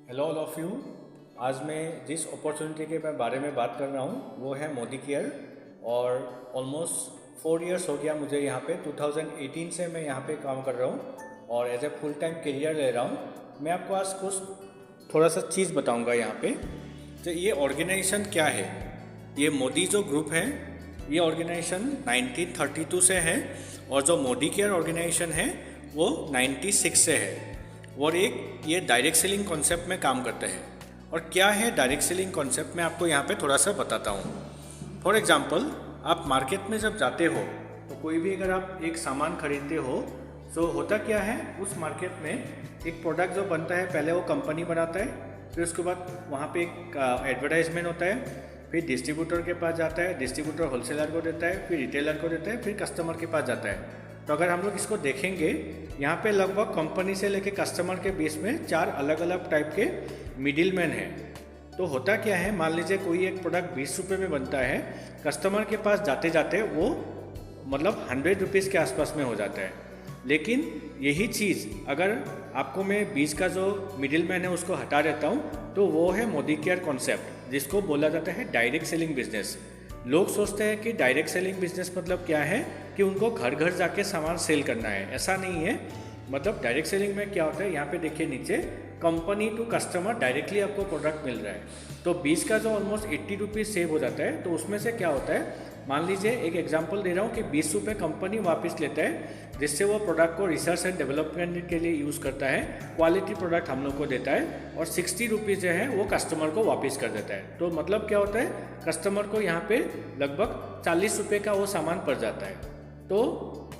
Hello all of you. आज मैं जिस अपॉर्चुनिटी के बारे में बात कर रहा हूँ वो है मोदी केयर। और ऑलमोस्ट 4 इयर्स हो गया मुझे यहाँ पे। 2018 से मैं यहाँ पे काम कर रहा हूँ और as a full time career ले रहा हूँ। मैं आपको आज कुछ थोड़ा सा चीज़ बताऊँगा यहाँ पे। तो ये ऑर्गेनाइजेशन क्या है, ये मोदी जो ग्रुप है, ये ऑर्गेनाइजेशन 1932 से है और जो मोदी केयर ऑर्गेनाइजेशन है वो 96 से है। और एक ये डायरेक्ट सेलिंग कॉन्सेप्ट में काम करते हैं। और क्या है डायरेक्ट सेलिंग कॉन्सेप्ट, मैं आपको यहाँ पे थोड़ा सा बताता हूँ। फॉर एग्जांपल, आप मार्केट में जब जाते हो तो कोई भी अगर आप एक सामान खरीदते हो तो होता क्या है, उस मार्केट में एक प्रोडक्ट जो बनता है पहले वो कंपनी बनाता है, फिर उसके बाद वहाँ पे एक एडवर्टाइजमेंट होता है, फिर डिस्ट्रीब्यूटर के पास जाता है, डिस्ट्रीब्यूटर होलसेलर को देता है, फिर रिटेलर को देता है, फिर कस्टमर के पास जाता है। तो अगर हम लोग इसको देखेंगे, यहाँ पे लगभग कंपनी से लेके कस्टमर के बीच में 4 अलग अलग टाइप के मिडिल मैन हैं। तो होता क्या है, मान लीजिए कोई एक प्रोडक्ट 20 रुपये में बनता है, कस्टमर के पास जाते जाते वो मतलब 100 रुपीज़ के आसपास में हो जाता है। लेकिन यही चीज़ अगर आपको मैं बीच का जो मिडिल मैन है उसको हटा देता हूँ तो वो है मोदी केयर कॉन्सेप्ट, जिसको बोला जाता है डायरेक्ट सेलिंग बिजनेस। लोग सोचते हैं कि डायरेक्ट सेलिंग बिजनेस मतलब क्या है कि उनको घर घर जाके सामान सेल करना है। ऐसा नहीं है। मतलब डायरेक्ट सेलिंग में क्या होता है, यहाँ पे देखिए नीचे कंपनी टू कस्टमर डायरेक्टली आपको प्रोडक्ट मिल रहा है। तो 20 का जो ऑलमोस्ट 80 रुपीज़ सेव हो जाता है। तो उसमें से क्या होता है, मान लीजिए एक एग्जांपल दे रहा हूँ कि 20 रुपये कंपनी वापस लेता है, जिससे वो प्रोडक्ट को रिसर्च एंड डेवलपमेंट के लिए यूज़ करता है, क्वालिटी प्रोडक्ट हम लोग को देता है, और 60 रुपीज़ जो है वो कस्टमर को वापस कर देता है। तो मतलब क्या होता है, कस्टमर को यहाँ पे लगभग 40 रुपये का वो सामान पड़ जाता है। तो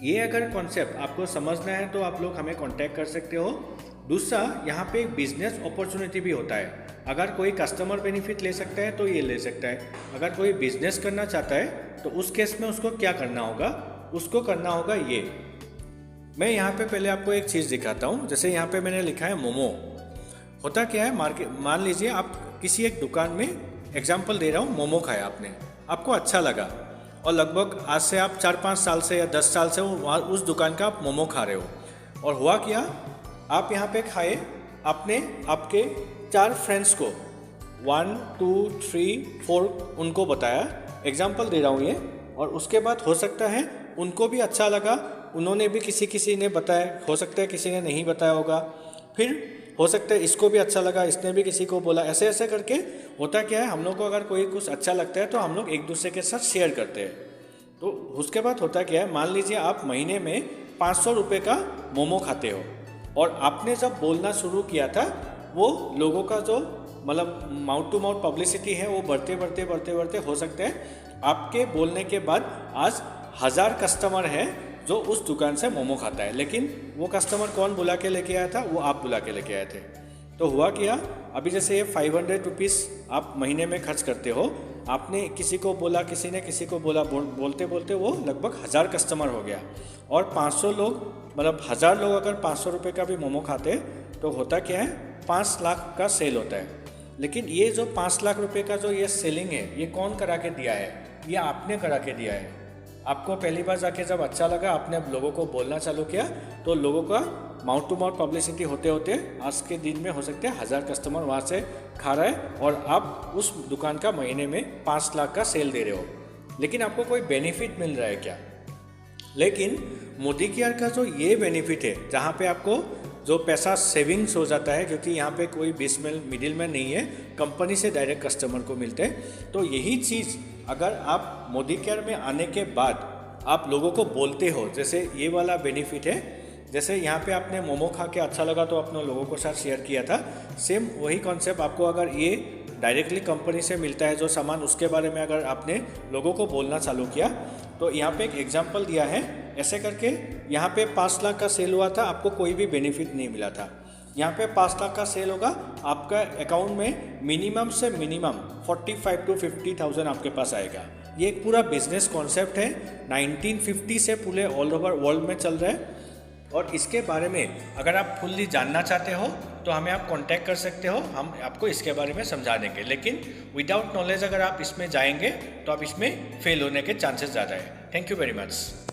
ये अगर कॉन्सेप्ट आपको समझना है तो आप लोग हमें कांटेक्ट कर सकते हो। दूसरा, यहाँ पे एक बिजनेस अपॉर्चुनिटी भी होता है। अगर कोई कस्टमर बेनिफिट ले सकता है तो ये ले सकता है। अगर कोई बिजनेस करना चाहता है तो उस केस में उसको क्या करना होगा, उसको करना होगा ये। मैं यहाँ पे पहले आपको एक चीज़ दिखाता हूँ। जैसे यहाँ पे मैंने लिखा है मोमो। होता क्या है, मान लीजिए आप किसी एक दुकान में, एग्जाम्पल दे रहा हूँ, मोमो खाया आपने, आपको अच्छा लगा और लगभग आज से आप 4-5 साल से या 10 साल से वहाँ उस दुकान का आप मोमो खा रहे हो। और हुआ क्या, आप यहाँ पे खाए, आपने आपके 4 फ्रेंड्स को 1 2 3 4 उनको बताया, एग्जाम्पल दे रहा हूँ ये। और उसके बाद हो सकता है उनको भी अच्छा लगा, उन्होंने भी किसी ने बताया, हो सकता है किसी ने नहीं बताया होगा, फिर हो सकता है इसको भी अच्छा लगा, इसने भी किसी को बोला। ऐसे ऐसे करके होता क्या है, हम लोग को अगर कोई कुछ अच्छा लगता है तो हम लोग एक दूसरे के साथ शेयर करते हैं। तो उसके बाद होता क्या है, मान लीजिए आप महीने में 500 रुपये का मोमो खाते हो और आपने जब बोलना शुरू किया था, वो लोगों का जो मतलब माउथ टू माउथ पब्लिसिटी है वो बढ़ते हो सकता है आपके बोलने के बाद आज 1000 कस्टमर है जो उस दुकान से मोमो खाता है। लेकिन वो कस्टमर कौन बुला के लेके आया था, वो आप बुला के लेके आए थे। तो हुआ क्या, अभी जैसे ये 500 रुपीज़ आप महीने में खर्च करते हो, आपने किसी को बोला, किसी ने किसी को बोला, बोलते बोलते वो लगभग 1000 कस्टमर हो गया। और 500 लोग, मतलब 1000 लोग अगर 500 रुपये का भी मोमो खाते तो होता क्या है, 5 लाख का सेल होता है। लेकिन ये जो 5 लाख रुपये का जो ये सेलिंग है, ये कौन करा के दिया है, ये आपने करा के दिया है। आपको पहली बार जाके जब अच्छा लगा, आपने लोगों को बोलना चालू किया, तो लोगों का माउथ टू माउथ पब्लिसिटी होते होते आज के दिन में हो सकते हैं 1000 कस्टमर वहाँ से खा रहा है और आप उस दुकान का महीने में 5 लाख का सेल दे रहे हो। लेकिन आपको कोई बेनिफिट मिल रहा है क्या? लेकिन मोदी केयर का जो ये बेनिफिट है, जहाँ पे आपको जो पैसा सेविंग्स हो जाता है, क्योंकि यहाँ पे कोई मिडिल मैन नहीं है, कंपनी से डायरेक्ट कस्टमर को मिलते हैं। तो यही चीज़ अगर आप मोदी केयर में आने के बाद आप लोगों को बोलते हो, जैसे ये वाला बेनिफिट है, जैसे यहाँ पे आपने मोमो खा के अच्छा लगा तो आपने लोगों के साथ शेयर किया था, सेम वही कॉन्सेप्ट आपको अगर ये डायरेक्टली कंपनी से मिलता है जो सामान, उसके बारे में अगर आपने लोगों को बोलना चालू किया, तो यहाँ पे एक एग्जांपल दिया है। ऐसे करके यहाँ पे 5 लाख का सेल हुआ था, आपको कोई भी बेनिफिट नहीं मिला था। यहाँ पे 5 लाख का सेल होगा, आपका अकाउंट में मिनिमम से मिनिमम 45 to 50,000 आपके पास आएगा। ये एक पूरा बिजनेस कॉन्सेप्ट है, 1950 से पूरे ऑल ओवर वर्ल्ड में चल रहा है। और इसके बारे में अगर आप फुल्ली जानना चाहते हो तो हमें आप कांटेक्ट कर सकते हो, हम आपको इसके बारे में समझा देंगे। लेकिन विदाउट नॉलेज अगर आप इसमें जाएंगे तो आप इसमें फेल होने के चांसेस ज़्यादा है। Thank you very much.